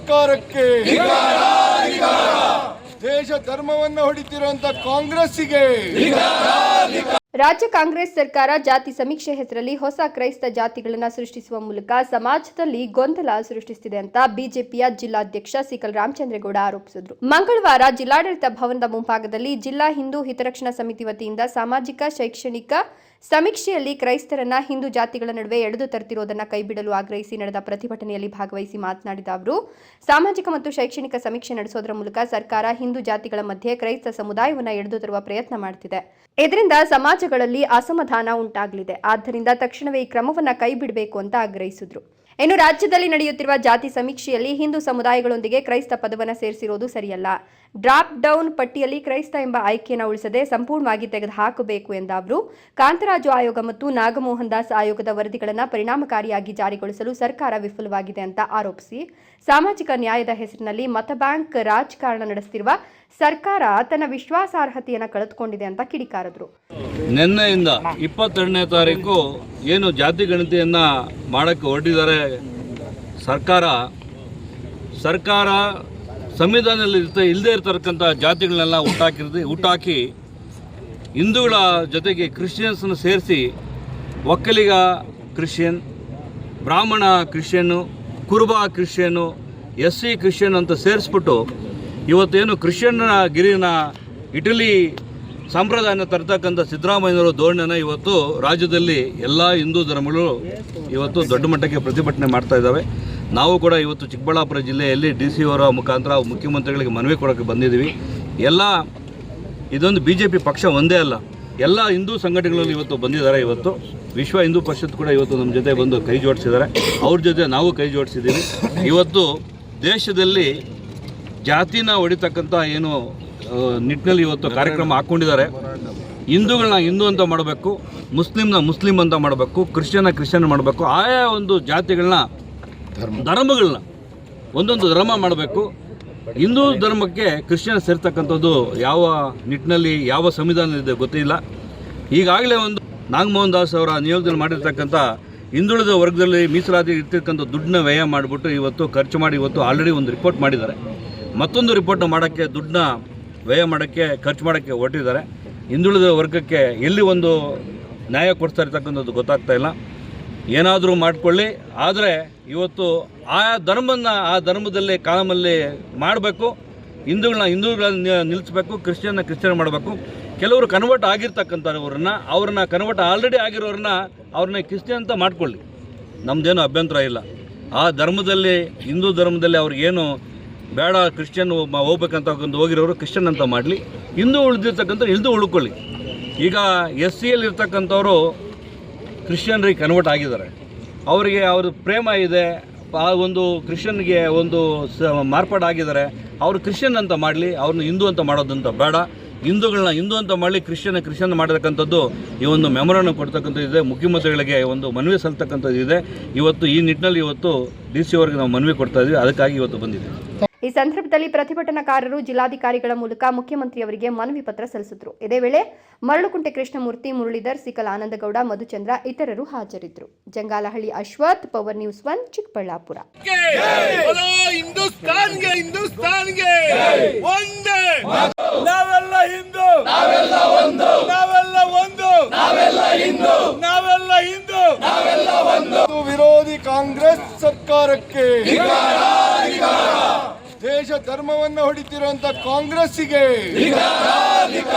ಸರ್ಕಾರಕ್ಕೆ, ದೇಶ ಧರ್ಮವನ್ನು ಹೊಡಿತಿರುವಂತ ಕಾಂಗ್ರೆಸ್ಸಿಗೆ. ರಾಜ್ಯ ಕಾಂಗ್ರೆಸ್ ಸರ್ಕಾರ ಜಾತಿ ಸಮೀಕ್ಷೆ ಹೆಸರಲ್ಲಿ ಹೊಸ ಕ್ರೈಸ್ತ ಜಾತಿಗಳನ್ನು ಸೃಷ್ಟಿಸುವ ಮೂಲಕ ಸಮಾಜದಲ್ಲಿ ಗೊಂದಲ ಸೃಷ್ಟಿಸುತ್ತಿದೆ ಅಂತ ಬಿಜೆಪಿಯ ಜಿಲ್ಲಾಧ್ಯಕ್ಷ ಸಿಕಲ್ ರಾಮಚಂದ್ರೇಗೌಡ ಆರೋಪಿಸಿದರು. ಮಂಗಳವಾರ ಜಿಲ್ಲಾಡಳಿತ ಭವನದ ಮುಂಭಾಗದಲ್ಲಿ ಜಿಲ್ಲಾ ಹಿಂದೂ ಹಿತರಕ್ಷಣಾ ಸಮಿತಿ ವತಿಯಿಂದ ಸಾಮಾಜಿಕ ಶೈಕ್ಷಣಿಕ ಸಮೀಕ್ಷೆಯಲ್ಲಿ ಕ್ರೈಸ್ತರನ್ನ ಹಿಂದೂ ಜಾತಿಗಳ ನಡುವೆ ಎಳೆದು ತರುತ್ತಿರುವುದನ್ನು ಕೈಬಿಡಲು ಆಗ್ರಹಿಸಿ ನಡೆದ ಪ್ರತಿಭಟನೆಯಲ್ಲಿ ಭಾಗವಹಿಸಿ ಮಾತನಾಡಿದ ಅವರು, ಸಾಮಾಜಿಕ ಮತ್ತು ಶೈಕ್ಷಣಿಕ ಸಮೀಕ್ಷೆ ನಡೆಸೋದರ ಮೂಲಕ ಸರ್ಕಾರ ಹಿಂದೂ ಜಾತಿಗಳ ಮಧ್ಯೆ ಕ್ರೈಸ್ತ ಸಮುದಾಯವನ್ನು ಎಳೆದು ತರುವ ಪ್ರಯತ್ನ ಮಾಡುತ್ತಿದೆ. ಇದರಿಂದ ಸಮಾಜಗಳಲ್ಲಿ ಅಸಮಾಧಾನ ಉಂಟಾಗಲಿದೆ. ಆದ್ದರಿಂದ ತಕ್ಷಣವೇ ಈ ಕ್ರಮವನ್ನು ಕೈಬಿಡಬೇಕು ಅಂತ ಆಗ್ರಹಿಸಿದರು. ಇನ್ನು ರಾಜ್ಯದಲ್ಲಿ ನಡೆಯುತ್ತಿರುವ ಜಾತಿ ಸಮೀಕ್ಷೆಯಲ್ಲಿ ಹಿಂದೂ ಸಮುದಾಯಗಳೊಂದಿಗೆ ಕ್ರೈಸ್ತ ಪದವನ್ನು ಸೇರಿಸಿರುವುದು ಸರಿಯಲ್ಲ. ಡ್ರಾಪ್ ಡೌನ್ ಪಟ್ಟಿಯಲ್ಲಿ ಕ್ರೈಸ್ತ ಎಂಬ ಆಯ್ಕೆಯನ್ನು ಉಳಿಸದೆ ಸಂಪೂರ್ಣವಾಗಿ ತೆಗೆದುಹಾಕಬೇಕು ಎಂದ ಅವರು, ಕಾಂತರಾಜು ಆಯೋಗ ಮತ್ತು ನಾಗಮೋಹನ್ ದಾಸ್ ಆಯೋಗದ ವರದಿಗಳನ್ನು ಪರಿಣಾಮಕಾರಿಯಾಗಿ ಜಾರಿಗೊಳಿಸಲು ಸರ್ಕಾರ ವಿಫಲವಾಗಿದೆ ಅಂತ ಆರೋಪಿಸಿ, ಸಾಮಾಜಿಕ ನ್ಯಾಯದ ಹೆಸರಿನಲ್ಲಿ ಮತ ಬ್ಯಾಂಕ್ ರಾಜಕಾರಣ ನಡೆಸುತ್ತಿರುವ ಸರ್ಕಾರ ತನ್ನ ವಿಶ್ವಾಸಾರ್ಹತೆಯನ್ನು ಕಳೆದುಕೊಂಡಿದೆ ಅಂತ ಕಿಡಿಕಾರಿದರು. ನಿನ್ನೆಯಿಂದ 22ನೇ ತಾರೀಕು ಏನು ಜಾತಿ ಗಣತಿಯನ್ನು ಮಾಡೋಕ್ಕೆ ಹೊರಟಿದ್ದಾರೆ ಸರ್ಕಾರ ಸಂವಿಧಾನದಲ್ಲಿ ಇಲ್ಲದೇ ಇರತಕ್ಕಂಥ ಜಾತಿಗಳನ್ನೆಲ್ಲ ಹುಟ್ಟಾಕಿ ಹಿಂದೂಗಳ ಜೊತೆಗೆ ಕ್ರಿಶ್ಚಿಯನ್ಸನ್ನು ಸೇರಿಸಿ ಒಕ್ಕಲಿಗ ಕ್ರಿಶ್ಚಿಯನ್, ಬ್ರಾಹ್ಮಣ ಕ್ರಿಶ್ಚಿಯನ್ನು, ಕುರುಬ ಕ್ರಿಶ್ಚಿಯನ್ನು, SC ಕ್ರಿಶ್ಚಿಯನ್ ಅಂತ ಸೇರಿಸ್ಬಿಟ್ಟು ಇವತ್ತೇನು ಕ್ರಿಶ್ಚಿಯನ್ನ ಗಿರಿನ ಇಟಲಿ ಸಂಪ್ರದಾಯನ ತರ್ತಕ್ಕಂಥ ಸಿದ್ದರಾಮಯ್ಯನವರ ಧೋರಣೆನ ಇವತ್ತು ರಾಜ್ಯದಲ್ಲಿ ಎಲ್ಲ ಹಿಂದೂ ಧರ್ಮಗಳು ಇವತ್ತು ದೊಡ್ಡ ಮಟ್ಟಕ್ಕೆ ಪ್ರತಿಭಟನೆ ಮಾಡ್ತಾ ಇದ್ದಾವೆ. ನಾವು ಕೂಡ ಇವತ್ತು ಚಿಕ್ಕಬಳ್ಳಾಪುರ ಜಿಲ್ಲೆಯಲ್ಲಿ DC ಅವರ ಮುಖಾಂತರ ಮುಖ್ಯಮಂತ್ರಿಗಳಿಗೆ ಮನವಿ ಕೊಡೋಕ್ಕೆ ಬಂದಿದ್ದೀವಿ. ಇದೊಂದು BJP ಪಕ್ಷ ಒಂದೇ ಅಲ್ಲ, ಎಲ್ಲ ಹಿಂದೂ ಸಂಘಟನೆಗಳಲ್ಲಿ ಇವತ್ತು ಬಂದಿದ್ದಾರೆ. ಇವತ್ತು ವಿಶ್ವ ಹಿಂದೂ ಪರಿಷತ್ ಕೂಡ ಇವತ್ತು ನಮ್ಮ ಜೊತೆ ಬಂದು ಕೈ ಜೋಡಿಸಿದ್ದಾರೆ. ಅವ್ರ ಜೊತೆ ನಾವು ಕೈ ಜೋಡಿಸಿದ್ದೀವಿ. ಇವತ್ತು ದೇಶದಲ್ಲಿ ಜಾತಿನ ಹೊಡಿತಕ್ಕಂಥ ಏನು ನಿಟ್ಟಿನಲ್ಲಿ ಇವತ್ತು ಕಾರ್ಯಕ್ರಮ ಹಾಕ್ಕೊಂಡಿದ್ದಾರೆ. ಹಿಂದೂಗಳನ್ನ ಹಿಂದೂ ಅಂತ ಮಾಡಬೇಕು, ಮುಸ್ಲಿಂ ಅಂತ ಮಾಡಬೇಕು, ಕ್ರಿಶ್ಚಿಯನ್ ಮಾಡಬೇಕು. ಆಯಾ ಒಂದು ಜಾತಿಗಳನ್ನ ಧರ್ಮಗಳನ್ನ ಒಂದೊಂದು ಧರ್ಮ ಮಾಡಬೇಕು. ಹಿಂದೂ ಧರ್ಮಕ್ಕೆ ಕ್ರಿಶ್ಚಿಯನ್ ಸೇರ್ತಕ್ಕಂಥದ್ದು ಯಾವ ನಿಟ್ಟಿನಲ್ಲಿ ಯಾವ ಸಂವಿಧಾನದಿದೆ ಗೊತ್ತಿಲ್ಲ. ಈಗಾಗಲೇ ಒಂದು ನಾಗಮೋಹನ್ ದಾಸ್ ಅವರ ನಿಯೋಗದಲ್ಲಿ ಮಾಡಿರ್ತಕ್ಕಂಥ ಹಿಂದುಳಿದ ವರ್ಗದಲ್ಲಿ ಮೀಸಲಾತಿ ಇರ್ತಕ್ಕಂಥ ದುಡ್ಡನ್ನ ವ್ಯಯ ಮಾಡಿಬಿಟ್ಟು ಇವತ್ತು ಖರ್ಚು ಮಾಡಿ ಇವತ್ತು ಆಲ್ರೆಡಿ ಒಂದು ರಿಪೋರ್ಟ್ ಮಾಡಿದ್ದಾರೆ. ಮತ್ತೊಂದು ರಿಪೋರ್ಟ್ನ ಮಾಡೋಕ್ಕೆ ದುಡ್ಡನ್ನ ವ್ಯಯ ಮಾಡೋಕ್ಕೆ ಖರ್ಚು ಮಾಡೋಕ್ಕೆ ಹೊರಟಿದ್ದಾರೆ. ಹಿಂದುಳಿದ ವರ್ಗಕ್ಕೆ ಎಲ್ಲಿ ಒಂದು ನ್ಯಾಯ ಕೊಡ್ತಾ ಇರ್ತಕ್ಕಂಥದ್ದು ಗೊತ್ತಾಗ್ತಾ ಇಲ್ಲ. ಏನಾದರೂ ಮಾಡಿಕೊಳ್ಳಿ, ಆದರೆ ಇವತ್ತು ಆ ಧರ್ಮದಲ್ಲಿ ಕಾಲಮಲ್ಲಿ ಮಾಡಬೇಕು. ಹಿಂದೂಗಳನ್ನ ನಿಲ್ಲಿಸಬೇಕು, ಕ್ರಿಶ್ಚಿಯನ್ ಮಾಡಬೇಕು. ಕೆಲವರು ಕನ್ವರ್ಟ್ ಆಗಿರ್ತಕ್ಕಂಥವ್ರನ್ನ ಕನ್ವರ್ಟ್ ಆಲ್ರೆಡಿ ಆಗಿರೋರನ್ನ ಅವ್ರನ್ನ ಕ್ರಿಶ್ಚಿಯನ್ ಅಂತ ಮಾಡ್ಕೊಳ್ಳಿ, ನಮ್ಮದೇನು ಅಭ್ಯಂತರ ಇಲ್ಲ. ಆ ಧರ್ಮದಲ್ಲಿ ಹಿಂದೂ ಧರ್ಮದಲ್ಲಿ ಅವ್ರಿಗೇನು ಬೇಡ ಕ್ರಿಶ್ಚಿಯನ್ ಹೋಗ್ಬೇಕಂತ ಹೋಗಿರೋರು ಕ್ರಿಶ್ಚಿಯನ್ ಅಂತ ಮಾಡಲಿ, ಹಿಂದೂ ಹಿಂದೂ ಉಳ್ಕೊಳ್ಳಿ. ಈಗ SCಯಲ್ಲಿ ಇರ್ತಕ್ಕಂಥವ್ರು ಕ್ರಿಶ್ಚಿಯನ್ರಿಗೆ ಕನ್ವರ್ಟ್ ಆಗಿದ್ದಾರೆ, ಅವರಿಗೆ ಅವ್ರ ಪ್ರೇಮ ಇದೆ, ಆ ಒಂದು ಕ್ರಿಶ್ಚಿಯನ್ಗೆ ಒಂದು ಮಾರ್ಪಾಡಾಗಿದ್ದಾರೆ. ಅವರು ಕ್ರಿಶ್ಚಿಯನ್ ಅಂತ ಮಾಡಲಿ, ಅವ್ರನ್ನ ಹಿಂದೂ ಅಂತ ಮಾಡೋದಂತ ಬೇಡ. ಹಿಂದೂಗಳನ್ನ ಹಿಂದೂ ಅಂತ ಮಾಡಲಿ, ಕ್ರಿಶ್ಚಿಯನ್ ಮಾಡತಕ್ಕಂಥದ್ದು ಈ ಒಂದು ಮೆಮೊರಾಂಡಮ್ ಕೊಡ್ತಕ್ಕಂಥದ್ದು ಇದೆ. ಮುಖ್ಯಮಂತ್ರಿಗಳಿಗೆ ಒಂದು ಮನವಿ ಸಲ್ತಕ್ಕಂಥದ್ದು ಇದೆ. ಇವತ್ತು ಈ ನಿಟ್ಟಿನಲ್ಲಿ ಇವತ್ತು DC ಅವರಿಗೆ ನಾವು ಮನವಿ ಕೊಡ್ತಾ ಇದ್ದೀವಿ. ಅದಕ್ಕಾಗಿ ಇವತ್ತು ಬಂದಿದೆ. ಈ ಸಂದರ್ಭದಲ್ಲಿ ಪ್ರತಿಭಟನಾಕಾರರು ಜಿಲ್ಲಾಧಿಕಾರಿಗಳ ಮೂಲಕ ಮುಖ್ಯಮಂತ್ರಿಯವರಿಗೆ ಮನವಿ ಪತ್ರ ಸಲ್ಲಿಸಿದರು. ಇದೇ ವೇಳೆ ಮರಳುಕುಂಟೆ ಕೃಷ್ಣಮೂರ್ತಿ, ಮುರಳೀಧರ್, ಸಿಕಲ್ ಆನಂದಗೌಡ, ಮಧುಚಂದ್ರ ಇತರರು ಹಾಜರಿದ್ದರು. Jangalahalli Ashwath, power news 1, Chikkaballapur. ವಿರೋಧಿ ಕಾಂಗ್ರೆಸ್ ಸರ್ಕಾರಕ್ಕೆ, ದೇಶ ಧರ್ಮವನ್ನು ಹೊಡಿತಿರುವಂತ ಕಾಂಗ್ರೆಸ್ಸಿಗೆ.